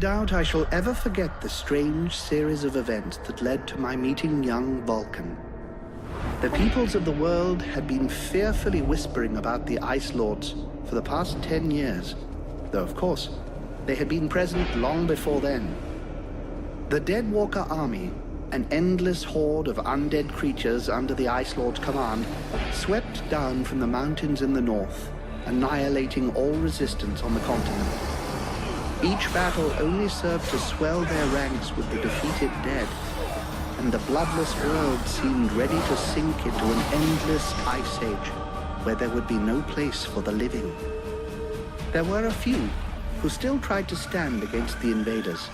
Doubt I shall ever forget the strange series of events that led to my meeting young Vulcan. The peoples of the world had been fearfully whispering about the Ice Lords for the past 10 years, though of course, they had been present long before then. The Deadwalker army, an endless horde of undead creatures under the Ice Lord's command, swept down from the mountains in the north, annihilating all resistance on the continent. Each battle only served to swell their ranks with the defeated dead, and the bloodless world seemed ready to sink into an endless ice age where there would be no place for the living. There were a few who still tried to stand against the invaders.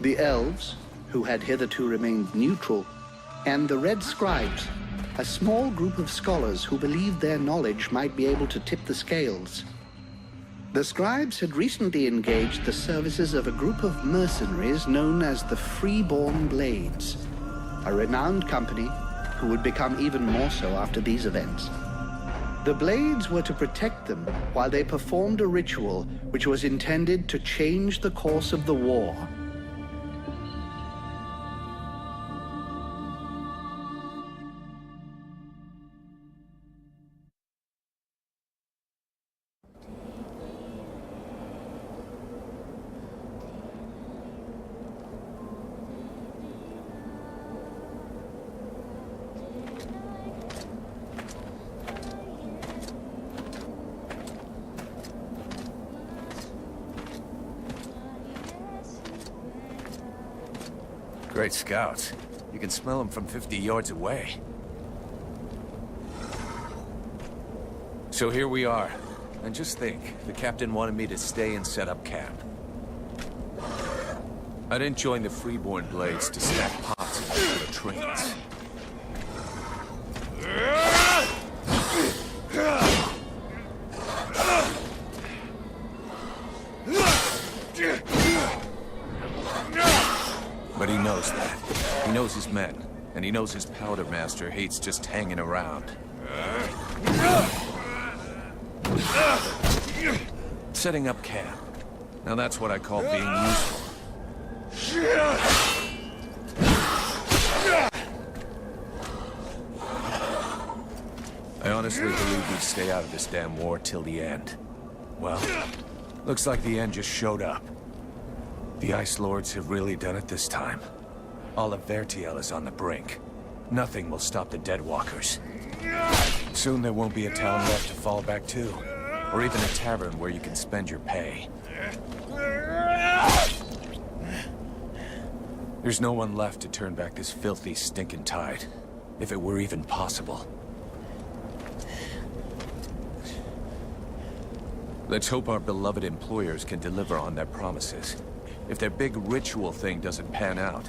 The elves, who had hitherto remained neutral, and the Red Scribes, a small group of scholars who believed their knowledge might be able to tip the scales. The Scribes had recently engaged the services of a group of mercenaries known as the Freeborn Blades, a renowned company who would become even more so after these events. The Blades were to protect them while they performed a ritual which was intended to change the course of the war. Great scouts. You can smell them from 50 yards away. So here we are. And just think, the captain wanted me to stay and set up camp. I didn't join the Freeborn Blades to stack pots and fill the trains. But he knows that. He knows his men, and he knows his powder master hates just hanging around. Setting up camp. Now that's what I call being useful. I honestly believe we'd stay out of this damn war till the end. Well, looks like the end just showed up. The Ice Lords have really done it this time. All of Vertiel is on the brink. Nothing will stop the Deadwalkers. Soon there won't be a town left to fall back to, or even a tavern where you can spend your pay. There's no one left to turn back this filthy, stinking tide, if it were even possible. Let's hope our beloved employers can deliver on their promises. If their big ritual thing doesn't pan out,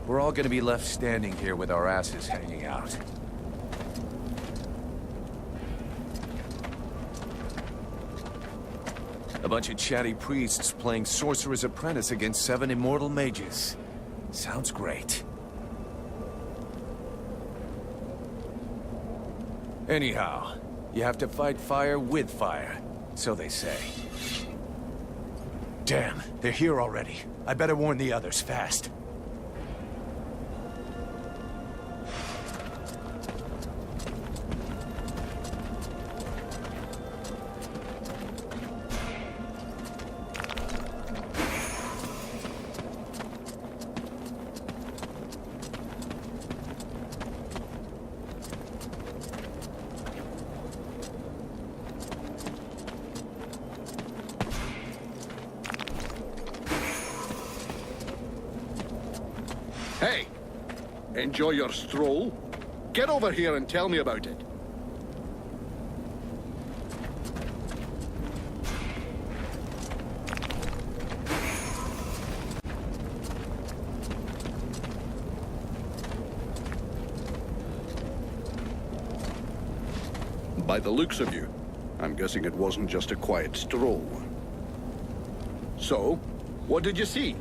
we're all gonna be left standing here with our asses hanging out. A bunch of chatty priests playing Sorcerer's Apprentice against 7 immortal mages. Sounds great. Anyhow, you have to fight fire with fire, so they say. Damn, they're here already. I better warn the others fast. Hey! Enjoy your stroll? Get over here and tell me about it. By the looks of you, I'm guessing it wasn't just a quiet stroll. So, what did you see?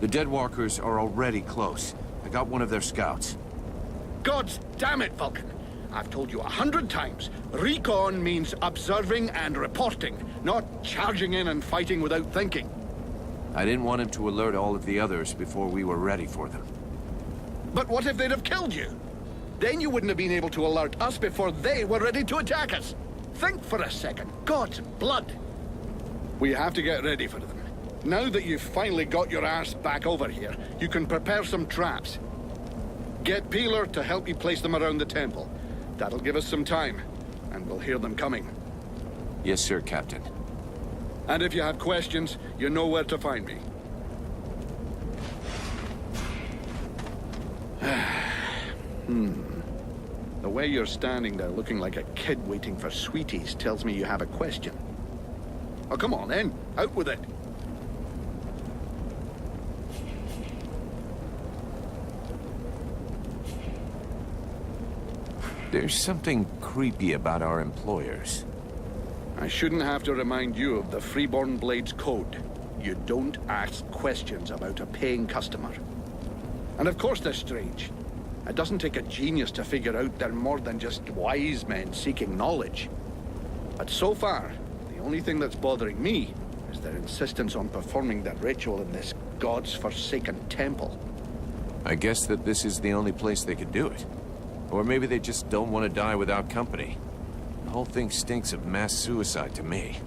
The Deadwalkers are already close. I got one of their scouts. God damn it, Vulcan! I've told you 100 times. Recon means observing and reporting, not charging in and fighting without thinking. I didn't want him to alert all of the others before we were ready for them. But what if they'd have killed you? Then you wouldn't have been able to alert us before they were ready to attack us. Think for a second. God's blood. We have to get ready for them. Now that you've finally got your ass back over here, you can prepare some traps. Get Peeler to help you place them around the temple. That'll give us some time, and we'll hear them coming. Yes, sir, Captain. And if you have questions, you know where to find me. The way you're standing there looking like a kid waiting for sweeties tells me you have a question. Oh, come on then. Out with it. There's something creepy about our employers. I shouldn't have to remind you of the Freeborn Blades Code. You don't ask questions about a paying customer. And of course they're strange. It doesn't take a genius to figure out they're more than just wise men seeking knowledge. But so far, the only thing that's bothering me is their insistence on performing that ritual in this God's forsaken temple. I guess that this is the only place they could do it. Or maybe they just don't want to die without company. The whole thing stinks of mass suicide to me.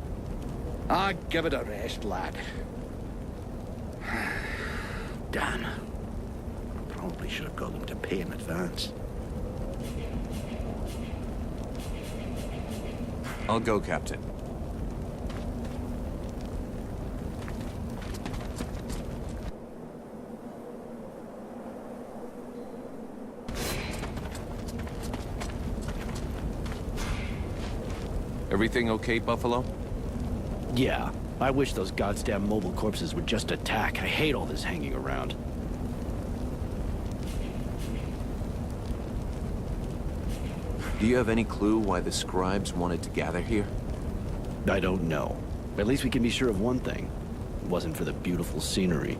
Ah, give it a rest, lad. Damn. Probably should have got them to pay in advance. I'll go, Captain. Everything okay, Buffalo? Yeah. I wish those goddamn mobile corpses would just attack. I hate all this hanging around. Do you have any clue why the scribes wanted to gather here? I don't know. At least we can be sure of one thing. It wasn't for the beautiful scenery.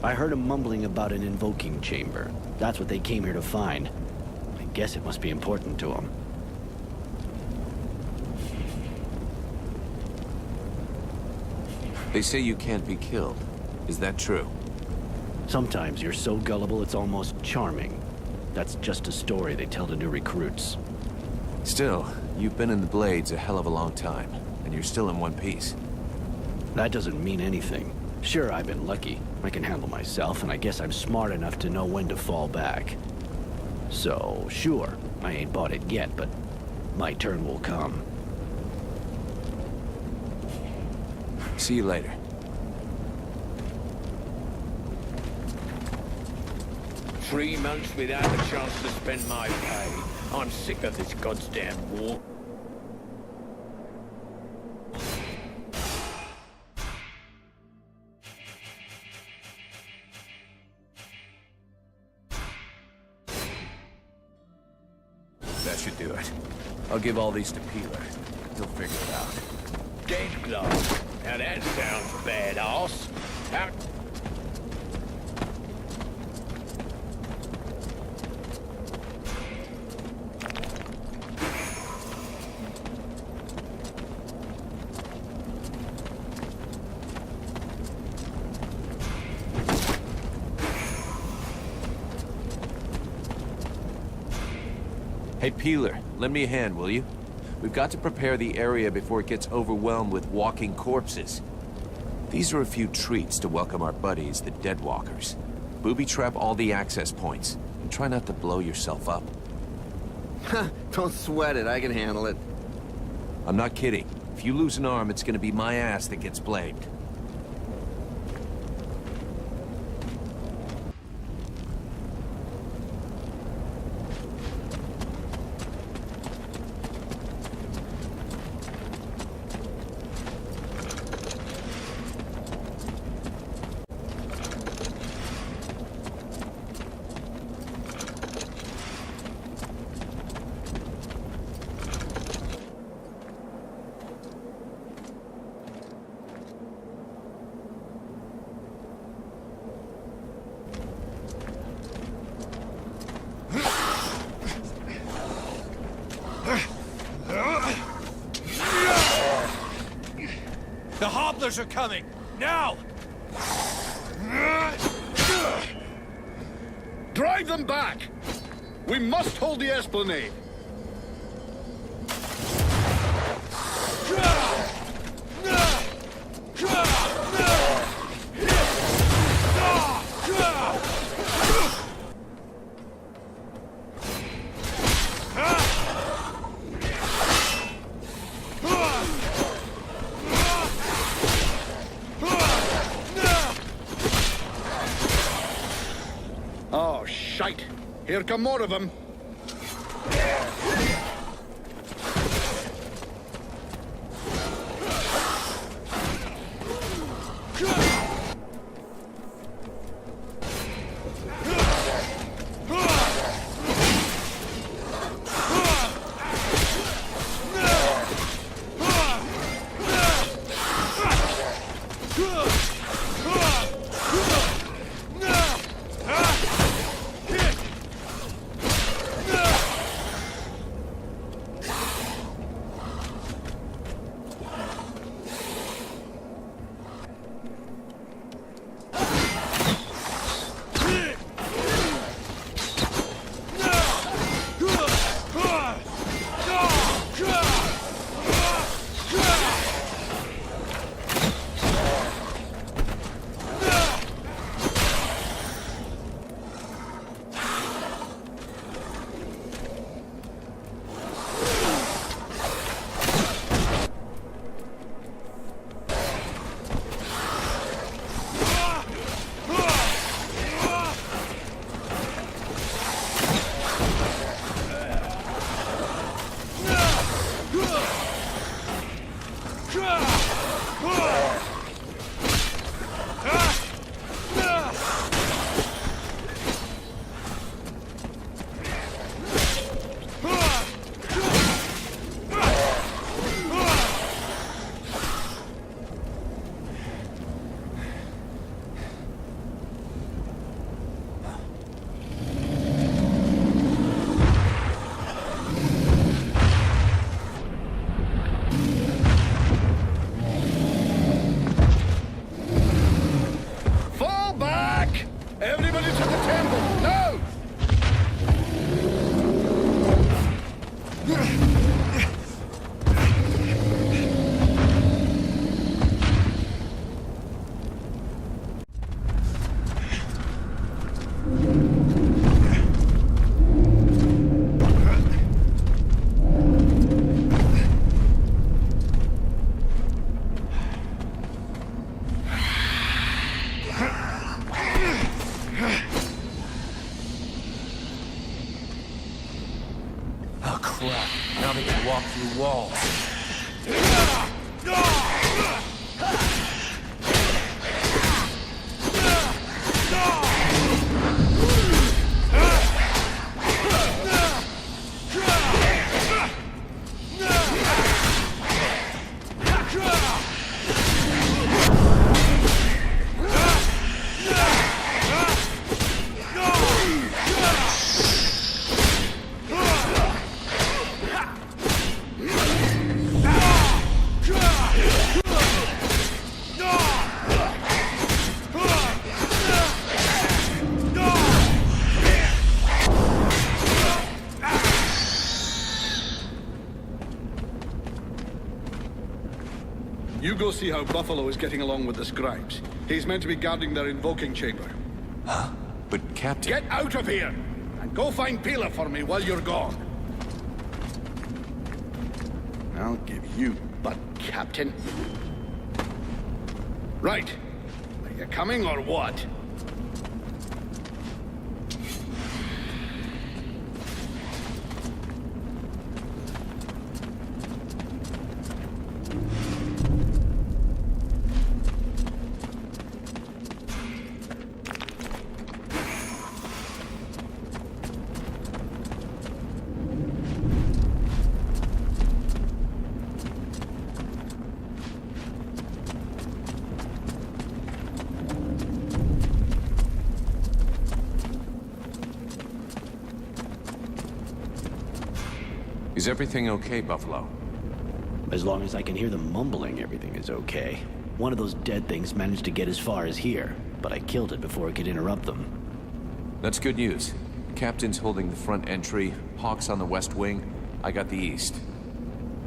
I heard them mumbling about an invoking chamber. That's what they came here to find. I guess it must be important to them. They say you can't be killed. Is that true? Sometimes you're so gullible it's almost charming. That's just a story they tell to new recruits. Still, you've been in the Blades a hell of a long time, and you're still in one piece. That doesn't mean anything. Sure, I've been lucky. I can handle myself, and I guess I'm smart enough to know when to fall back. So, sure, I ain't bought it yet, but my turn will come. See you later. Three months without a chance to spend my pay. I'm sick of this goddamn war. That should do it. I'll give all these to Peeler. He'll figure it out. Dead gloves. Now that sounds badass. How... Hey, Peeler, lend me a hand, will you? We've got to prepare the area before it gets overwhelmed with walking corpses. These are a few treats to welcome our buddies, the Deadwalkers. Booby-trap all the access points, and try not to blow yourself up. Don't sweat it, I can handle it. I'm not kidding. If you lose an arm, it's gonna be my ass that gets blamed. The hobblers are coming! Now! them back! We must hold the Esplanade! Oh, shite! Here come more of them! Now they can walk through walls. You go see how Buffalo is getting along with the scribes. He's meant to be guarding their invoking chamber. Huh? But Captain... Get out of here! And go find Pila for me while you're gone. I'll give you butt, Captain. Right. Are you coming or what? Is everything okay, Buffalo? As long as I can hear them mumbling, everything is okay. One of those dead things managed to get as far as here, but I killed it before it could interrupt them. That's good news. Captain's holding the front entry, Hawk's on the west wing, I got the east.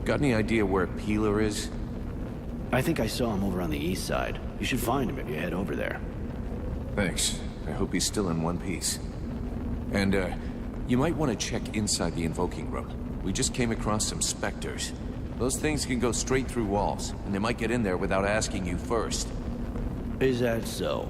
Got any idea where Peeler is? I think I saw him over on the east side. You should find him if you head over there. Thanks. I hope he's still in one piece. And, you might want to check inside the invoking room. We just came across some specters. Those things can go straight through walls, and they might get in there without asking you first. Is that so?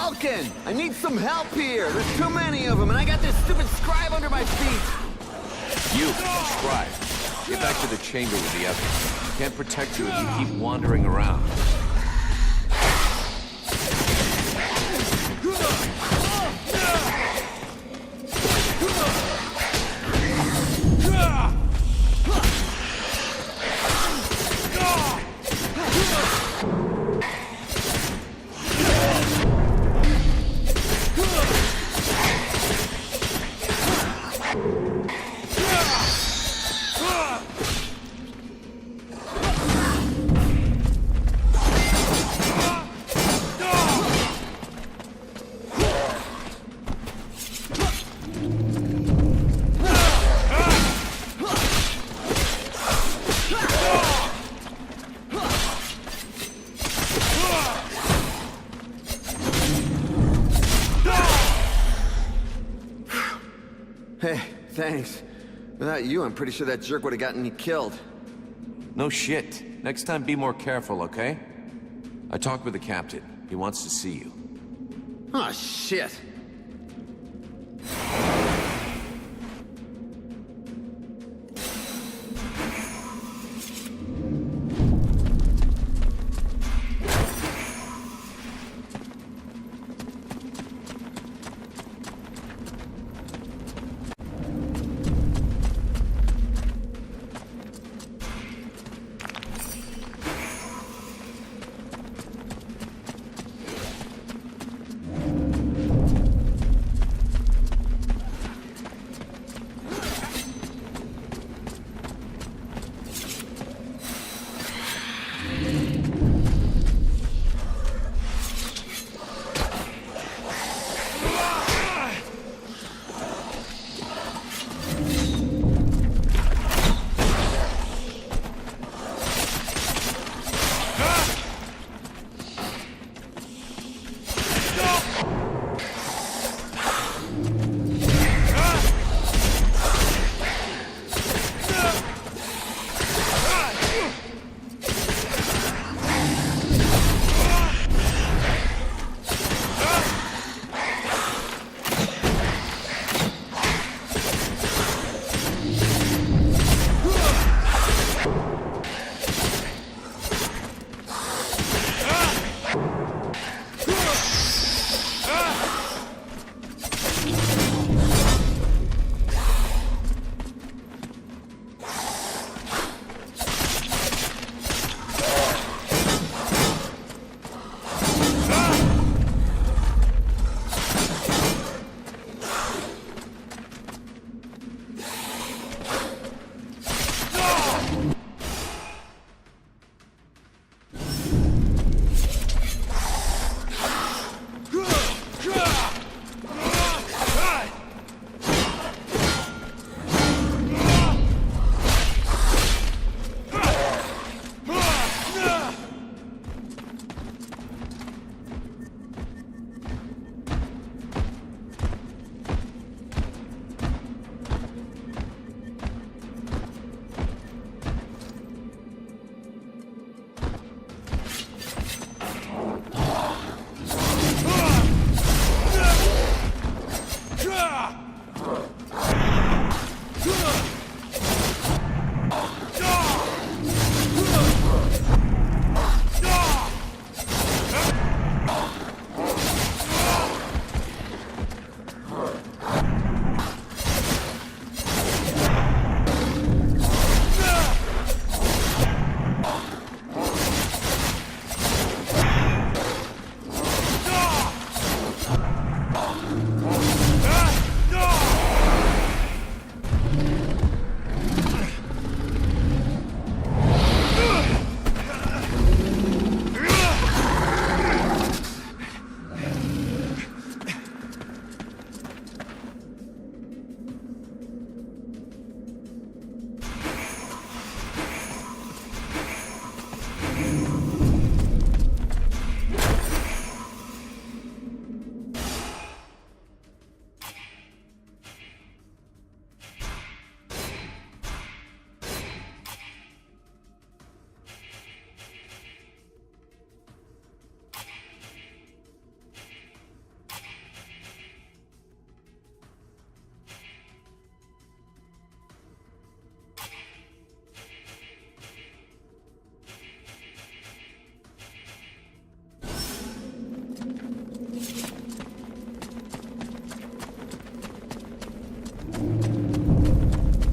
Vulcan! I need some help here! There's too many of them, and I got this stupid scribe under my feet! You, Scribe. Get back to the chamber with the others. Can't protect you if you keep wandering around. Hey, thanks. Without you, I'm pretty sure that jerk would have gotten me killed. No shit. Next time, be more careful, okay? I talked with the captain. He wants to see you. Oh, shit.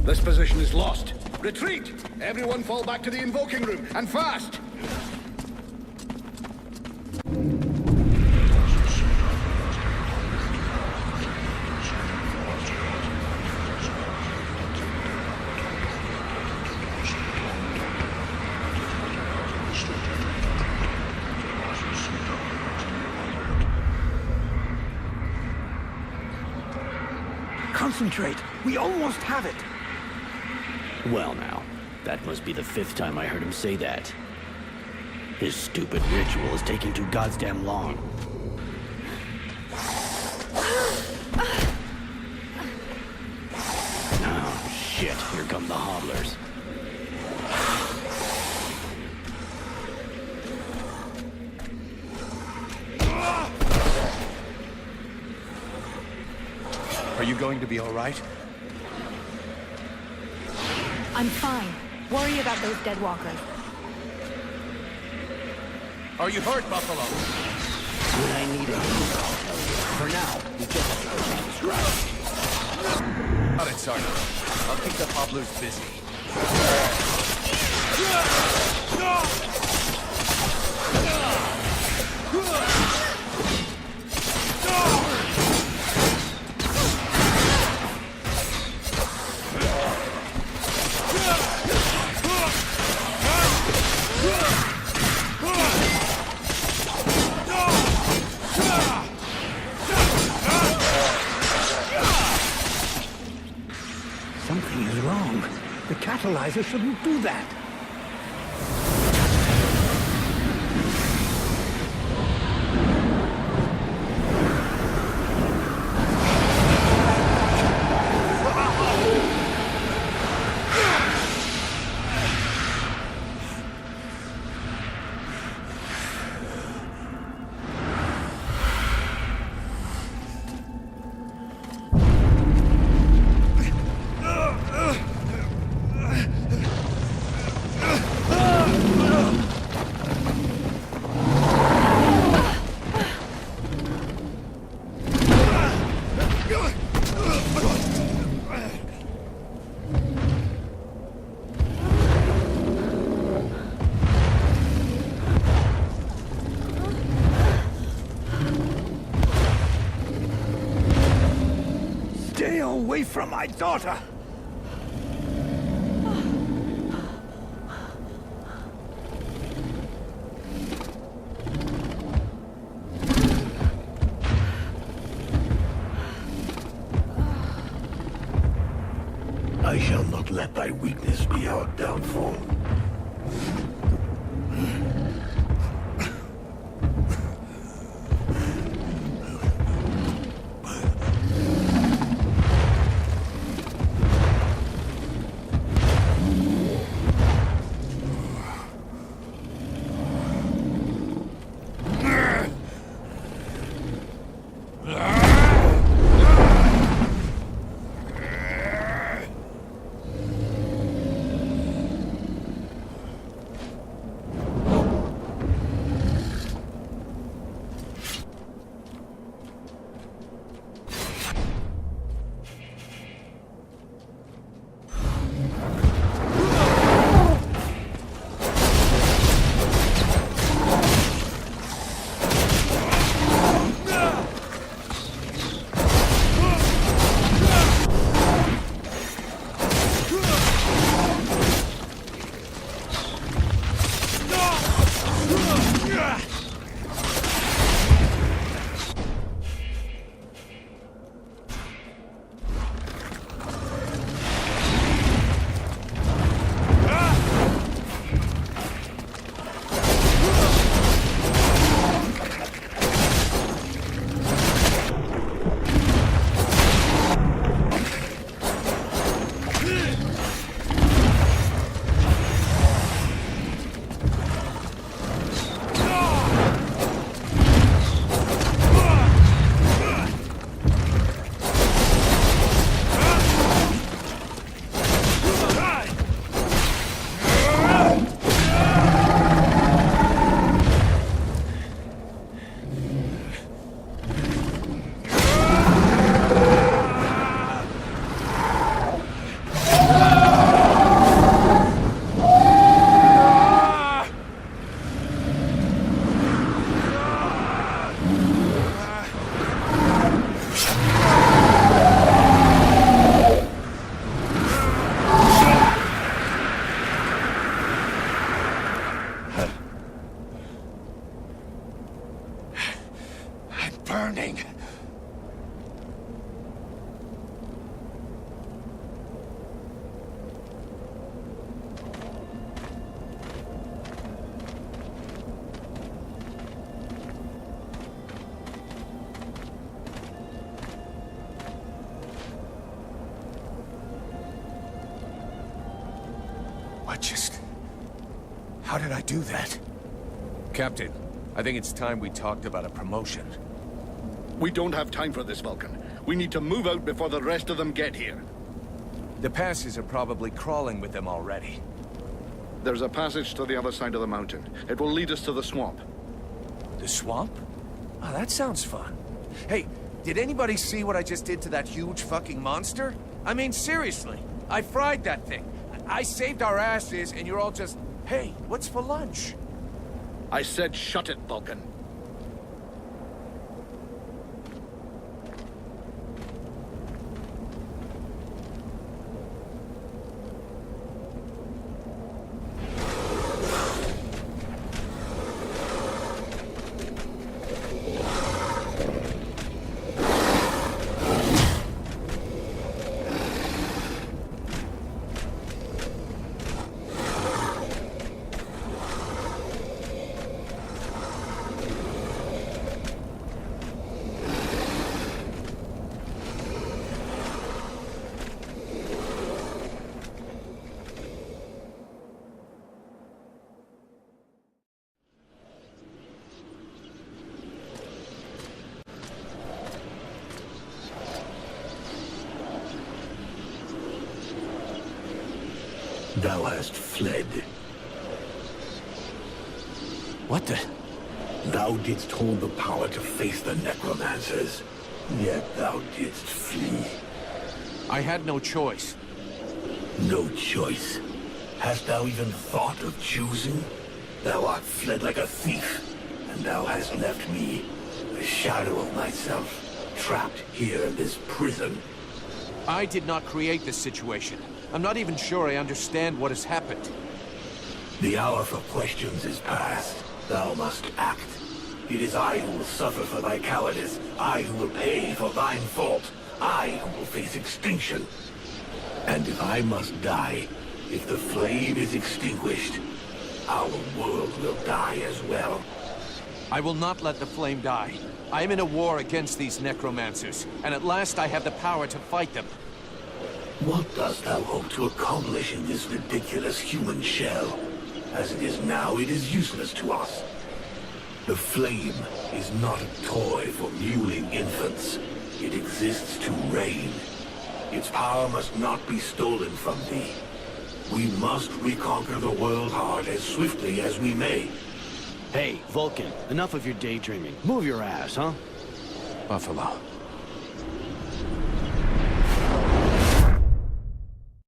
This position is lost. Retreat! Everyone fall back to the invoking room, and fast! Concentrate. We almost have it. Well now, that must be the 5th time I heard him say that. His stupid ritual is taking too goddamn long. Oh, shit. Here come the hobblers. Are you going to be all right? I'm fine. Worry about those dead walkers. Are you hurt, Buffalo? When I need it, I'll tell you. For now, we just have to go down the strike. Got it, Sergeant. I'll keep the hobblers busy. Something is wrong. The catalyzer shouldn't do that. Stay away from my daughter! I shall not let thy weakness be our downfall. How did I do that? Captain, I think it's time we talked about a promotion. We don't have time for this, Vulcan. We need to move out before the rest of them get here. The passes are probably crawling with them already. There's a passage to the other side of the mountain. It will lead us to the swamp. The swamp? Oh, that sounds fun. Hey, did anybody see what I just did to that huge fucking monster? I mean, seriously. I fried that thing. I saved our asses, and you're all just, hey, what's for lunch? I said shut it, Vulcan. Thou hast fled. What the? Thou didst hold the power to face the necromancers, yet thou didst flee. I had no choice. No choice. Hast thou even thought of choosing? Thou art fled like a thief, and thou hast left me, a shadow of myself, trapped here in this prison. I did not create this situation. I'm not even sure I understand what has happened. The hour for questions is past. Thou must act. It is I who will suffer for thy cowardice. I who will pay for thine fault. I who will face extinction. And if I must die, if the flame is extinguished, our world will die as well. I will not let the flame die. I am in a war against these necromancers, and at last I have the power to fight them. What dost thou hope to accomplish in this ridiculous human shell? As it is now, it is useless to us. The flame is not a toy for mewling infants. It exists to reign. Its power must not be stolen from thee. We must reconquer the world heart as swiftly as we may. Hey, Vulcan, enough of your daydreaming. Move your ass, huh? Buffalo.